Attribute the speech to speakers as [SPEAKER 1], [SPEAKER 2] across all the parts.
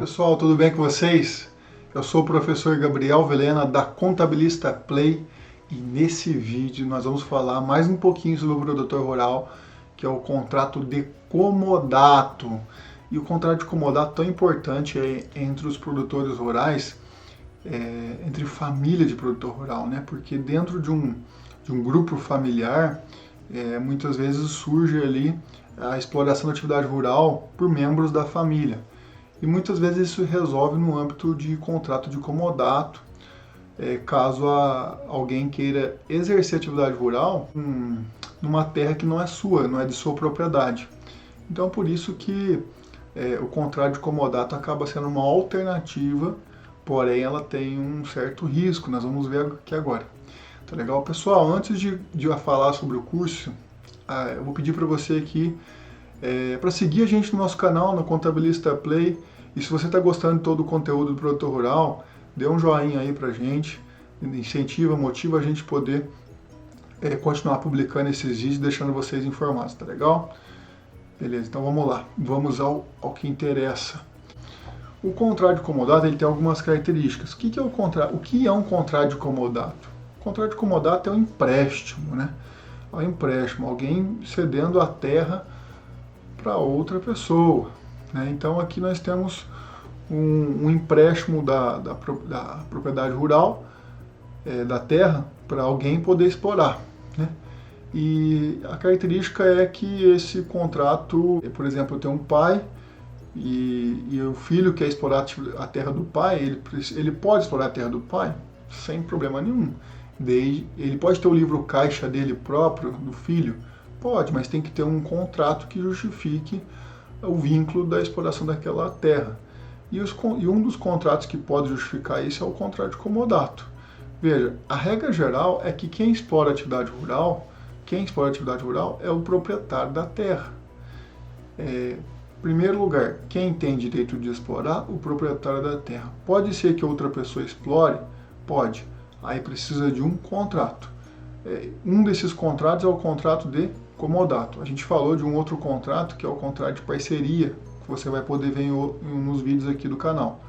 [SPEAKER 1] pessoal, tudo bem com vocês? Eu sou o professor Gabriel Velena da Contabilista Play e nesse vídeo nós vamos falar mais um pouquinho sobre o produtor rural, que é o contrato de comodato. E o contrato de comodato tão importante entre os produtores rurais, entre família de produtor rural, né? Porque dentro de um grupo familiar, muitas vezes surge ali a exploração da atividade rural por membros da família. E muitas vezes isso resolve no âmbito de contrato de comodato, caso alguém queira exercer atividade rural numa terra que não é sua, não é de sua propriedade. Então por isso que o contrato de comodato acaba sendo uma alternativa, porém ela tem um certo risco, nós vamos ver aqui agora. Tá legal? Pessoal, antes de eu falar sobre o curso, eu vou pedir para você aqui para seguir a gente no nosso canal, no Contabilista Play. E se você está gostando de todo o conteúdo do produtor rural, dê um joinha aí pra gente, incentiva, motiva a gente poder continuar publicando esses vídeos, deixando vocês informados, tá legal? Beleza, então vamos lá, vamos ao que interessa. O contrato de comodato ele tem algumas características. O que é o contrato? O que é um contrato de comodato? O contrato de comodato é um empréstimo, né? É um empréstimo, alguém cedendo a terra para outra pessoa. Então aqui nós temos um empréstimo da propriedade rural, da terra, para alguém poder explorar. Né? E a característica é que esse contrato, por exemplo, eu tenho um pai e o filho quer explorar a terra do pai, ele pode explorar a terra do pai sem problema nenhum. Ele pode ter o livro caixa dele próprio, do filho? Pode, mas tem que ter um contrato que justifique o vínculo da exploração daquela terra. E um dos contratos que pode justificar isso é o contrato de comodato. Veja, a regra geral é que quem explora a atividade rural é o proprietário da terra. Em primeiro lugar, quem tem direito de explorar? O proprietário da terra. Pode ser que outra pessoa explore? Pode. Aí precisa de um contrato. Um desses contratos é o contrato de comodato. A gente falou de um outro contrato, que é o contrato de parceria, que você vai poder ver nos vídeos aqui do canal.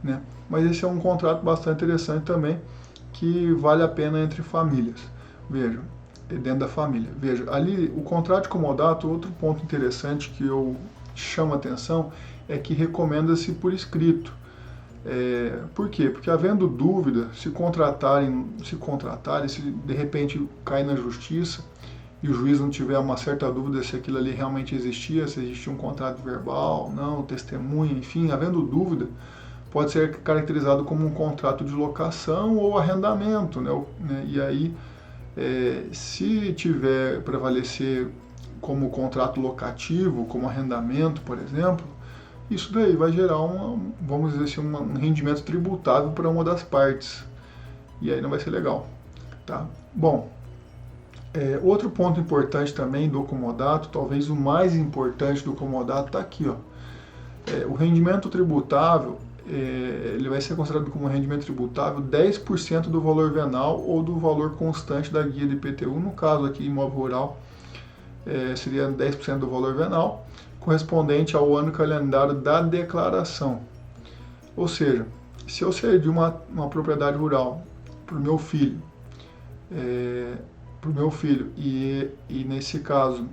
[SPEAKER 1] Né? Mas esse é um contrato bastante interessante também, que vale a pena entre famílias. Veja, dentro da família. Veja, ali o contrato de comodato, outro ponto interessante que eu chamo a atenção, é que recomenda-se por escrito. Por quê? Porque havendo dúvida, se contratarem, se de repente cair na justiça, e o juiz não tiver uma certa dúvida se aquilo ali realmente existia, se existia um contrato verbal, não, testemunha, enfim, havendo dúvida, pode ser caracterizado como um contrato de locação ou arrendamento, né? E aí, se tiver prevalecer como contrato locativo, como arrendamento, por exemplo, isso daí vai gerar vamos dizer assim, um rendimento tributável para uma das partes. E aí não vai ser legal, tá? Bom, outro ponto importante também do comodato, talvez o mais importante do comodato, está aqui, ó. O rendimento tributável, ele vai ser considerado como rendimento tributável 10% do valor venal ou do valor constante da guia de IPTU. No caso aqui, imóvel rural, seria 10% do valor venal, correspondente ao ano calendário da declaração. Ou seja, se eu ceder uma propriedade rural para o meu filho, e nesse caso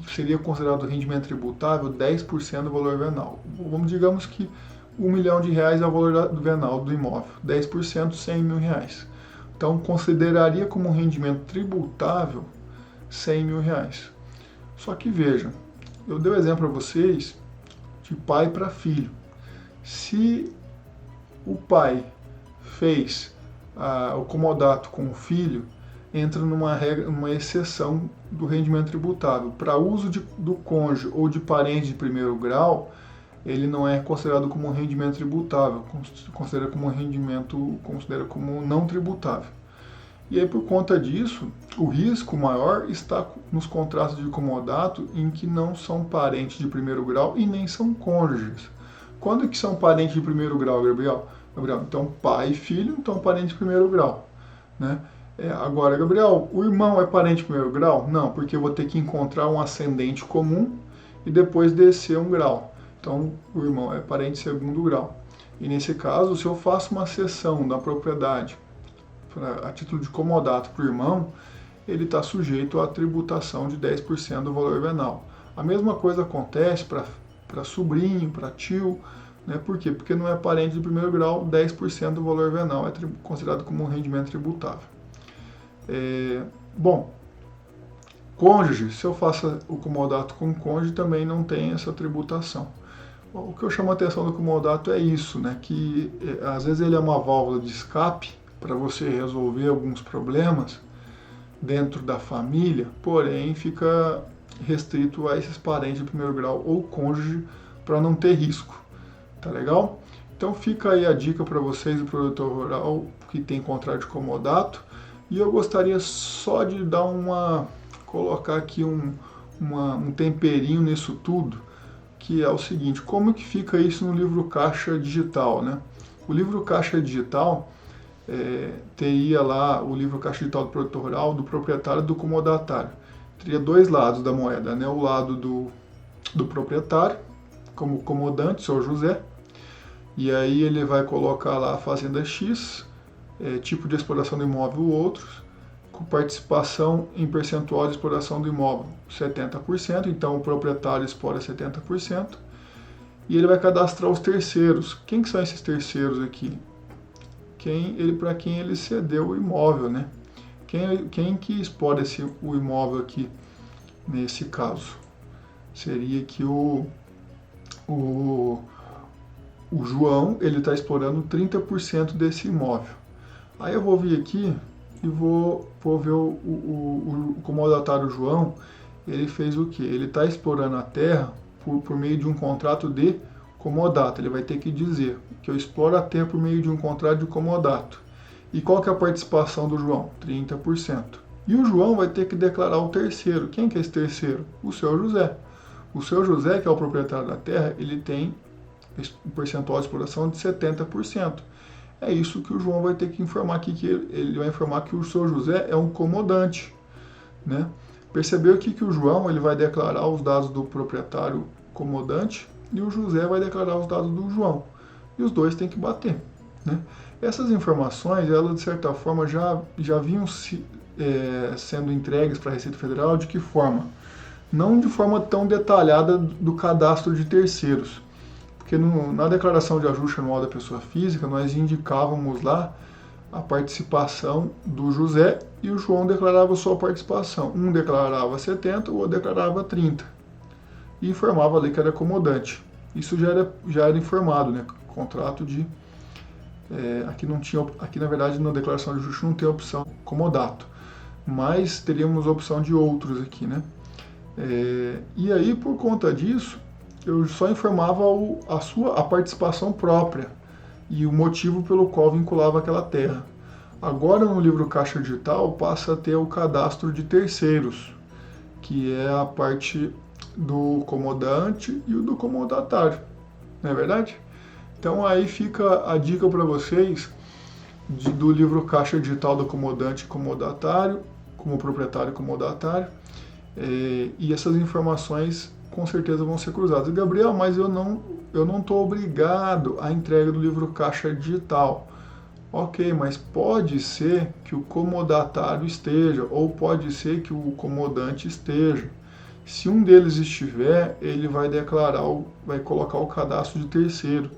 [SPEAKER 1] seria considerado rendimento tributável 10% do valor venal. Digamos que R$1 milhão é o valor do venal do imóvel, 10%, R$100 mil. Então consideraria como rendimento tributável R$100 mil. Só que vejam, eu dei o exemplo para vocês de pai para filho. Se o pai fez o comodato com o filho, entra numa exceção do rendimento tributável. Para uso do cônjuge ou de parente de primeiro grau, ele não é considerado como um rendimento tributável, considera como não tributável. E aí, por conta disso, o risco maior está nos contratos de comodato em que não são parentes de primeiro grau e nem são cônjuges. Quando que são parentes de primeiro grau, Gabriel? Então, pai e filho, então parentes de primeiro grau. Né? Agora, Gabriel, o irmão é parente de primeiro grau? Não, porque eu vou ter que encontrar um ascendente comum e depois descer um grau. então o irmão é parente de segundo grau. E nesse caso, se eu faço uma cessão da propriedade a título de comodato para o irmão, ele está sujeito à tributação de 10% do valor venal. A mesma coisa acontece para sobrinho, para tio, né? Por quê? Porque não é parente de primeiro grau, 10% do valor venal é considerado como um rendimento tributável. Bom, cônjuge, se eu faço o comodato com cônjuge, também não tem essa tributação. O que eu chamo a atenção do comodato é isso, né? Que às vezes ele é uma válvula de escape para você resolver alguns problemas dentro da família, porém fica restrito a esses parentes de primeiro grau ou cônjuge para não ter risco. Tá legal? Então fica aí a dica para vocês do produtor rural que tem contrato de comodato. E eu gostaria só de dar colocar aqui um temperinho nisso tudo, que é o seguinte: como que fica isso no livro caixa digital, né? O livro caixa digital teria lá o livro caixa digital do produtor rural, do proprietário e do comodatário. Teria dois lados da moeda, né? O lado do proprietário, como comodante, seu José, e aí ele vai colocar lá a fazenda X, tipo de exploração do imóvel outros, com participação em percentual de exploração do imóvel 70%, então o proprietário explora 70%, e ele vai cadastrar os terceiros. Quem que são esses terceiros aqui? Para quem ele cedeu o imóvel, né? Quem que explora o imóvel aqui, nesse caso? Seria que o João, ele está explorando 30% desse imóvel. Aí eu vou vir aqui e vou ver o comodatário João, ele fez o quê? Ele está explorando a terra por meio de um contrato de comodato. Ele vai ter que dizer que eu exploro a terra por meio de um contrato de comodato. E qual que é a participação do João? 30%. E o João vai ter que declarar o terceiro. Quem que é esse terceiro? O seu José. O seu José, que é o proprietário da terra, ele tem um percentual de exploração de 70%. É isso que o João vai ter que informar aqui, que ele vai informar que o seu José é um comodante, né? Percebeu aqui que o João ele vai declarar os dados do proprietário comodante e o José vai declarar os dados do João. E os dois têm que bater, né? Essas informações, elas de certa forma já vinham sendo entregues para a Receita Federal. De que forma? Não de forma tão detalhada do cadastro de terceiros. Porque na declaração de ajuste anual da pessoa física, nós indicávamos lá a participação do José e o João declarava sua participação. Um declarava 70%, o outro declarava 30%. E informava ali que era comodante. Isso já era informado, né? Contrato de... aqui na verdade na declaração de ajuste não tem a opção comodato, mas teríamos a opção de outros aqui, né? E aí, por conta disso, eu só informava a participação própria e o motivo pelo qual vinculava aquela terra. Agora, no livro caixa digital, passa a ter o cadastro de terceiros, que é a parte do comodante e o do comodatário, não é verdade? Então aí fica a dica para vocês do livro caixa digital do comodante e comodatário, como proprietário e comodatário, e essas informações com certeza vão ser cruzadas. Gabriel, mas eu não estou obrigado à entrega do livro caixa digital. Ok, mas pode ser que o comodatário esteja, ou pode ser que o comodante esteja. Se um deles estiver, ele vai vai colocar o cadastro de terceiro.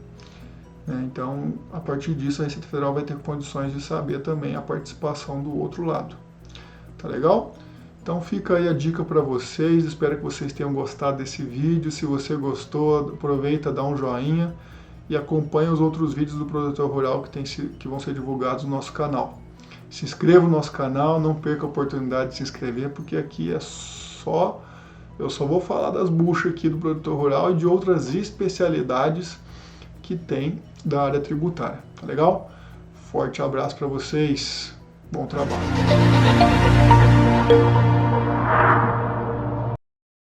[SPEAKER 1] Então, a partir disso, a Receita Federal vai ter condições de saber também a participação do outro lado. Tá legal? Então fica aí a dica para vocês, espero que vocês tenham gostado desse vídeo. Se você gostou, aproveita, dá um joinha e acompanha os outros vídeos do Produtor Rural que vão ser divulgados no nosso canal. Se inscreva no nosso canal, não perca a oportunidade de se inscrever, porque aqui eu só vou falar das buchas aqui do Produtor Rural e de outras especialidades que tem da área tributária, tá legal? Forte abraço para vocês, bom trabalho!